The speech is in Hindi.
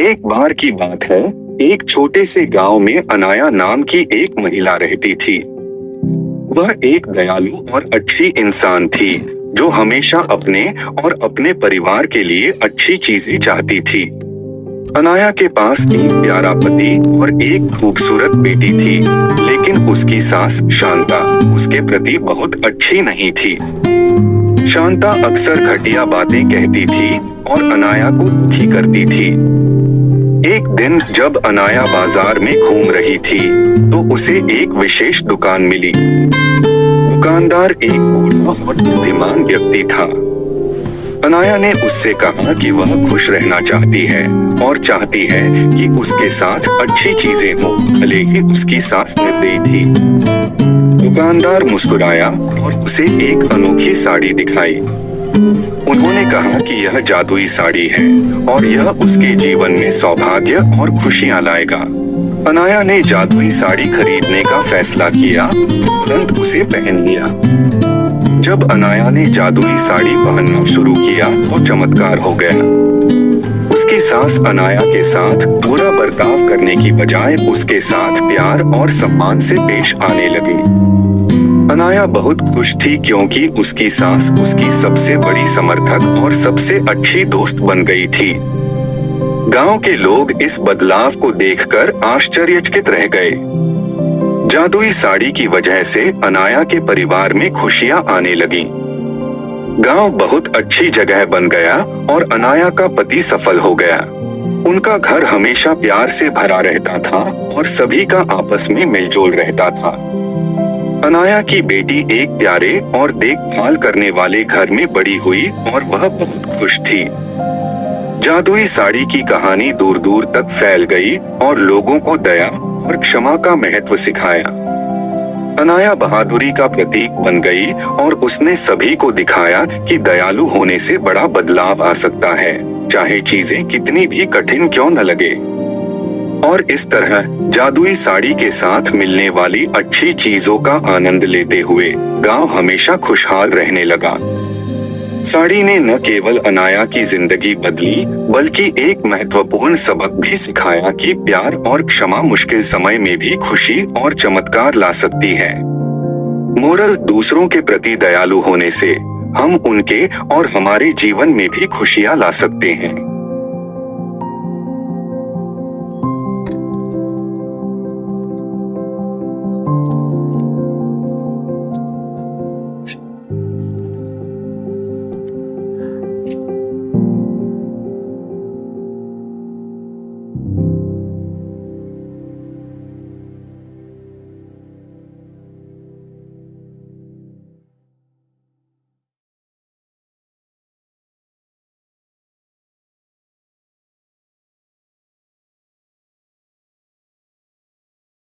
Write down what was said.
एक बार की बात है, एक छोटे से गांव में अनाया नाम की एक महिला रहती थी। वह एक दयालु और अच्छी इंसान थी जो हमेशा अपने और अपने परिवार के लिए अच्छी चीजें चाहती थी। अनाया के पास एक प्यारा पति और एक खूबसूरत बेटी थी, लेकिन उसकी सास शांता उसके प्रति बहुत अच्छी नहीं थी। शांता अक्सर घटिया बातें कहती थी और अनाया को दुखी करती थी। एक दिन जब अनाया बाजार में घूम रही थी तो उसे एक विशेष दुकान मिली। दुकानदार एक बूढ़ा और बुद्धिमान व्यक्ति था। अनाया ने उससे कहा कि वह खुश रहना चाहती है और चाहती है कि उसके साथ अच्छी चीजें हों, भले ही उसकी सास निर्दयी थी। दुकानदार मुस्कुराया और उसे एक अनोखी साड़ी दिखाई। उन्होंने कहा कि यह जादुई साड़ी है और यह उसके जीवन में सौभाग्य और खुशियां लाएगा। अनाया ने जादुई साड़ी खरीदने का फैसला किया, तुरंत उसे पहन लिया। जब अनाया ने जादुई साड़ी पहनना शुरू किया तो चमत्कार हो गया। उसकी सास अनाया के साथ बुरा बर्ताव करने की बजाय उसके साथ प्यार और सम्मान से पेश आने लगी। अनाया बहुत खुश थी क्योंकि उसकी सास उसकी सबसे बड़ी समर्थक और सबसे अच्छी दोस्त बन गई थी। गांव के लोग इस बदलाव को देखकर आश्चर्यचकित रह गए। जादुई साड़ी की वजह से अनाया के परिवार में खुशियां आने लगी। गांव बहुत अच्छी जगह बन गया और अनाया का पति सफल हो गया। उनका घर हमेशा प्यार से भरा रहता था और सभी का आपस में मिलजुल रहता था। अनाया की बेटी एक प्यारे और देखभाल करने वाले घर में बड़ी हुई और वह बहुत खुश थी। जादुई साड़ी की कहानी दूर दूर तक फैल गई और लोगों को दया और क्षमा का महत्व सिखाया। अनाया बहादुरी का प्रतीक बन गई और उसने सभी को दिखाया कि दयालु होने से बड़ा बदलाव आ सकता है, चाहे चीजें कितनी भी कठिन क्यों न लगे। और इस तरह जादुई साड़ी के साथ मिलने वाली अच्छी चीजों का आनंद लेते हुए गांव हमेशा खुशहाल रहने लगा। साड़ी ने न केवल अनाया की जिंदगी बदली बल्कि एक महत्वपूर्ण सबक भी सिखाया कि प्यार और क्षमा मुश्किल समय में भी खुशी और चमत्कार ला सकती है। मोरल: दूसरों के प्रति दयालु होने से हम उनके और हमारे जीवन में भी खुशियां ला सकते हैं।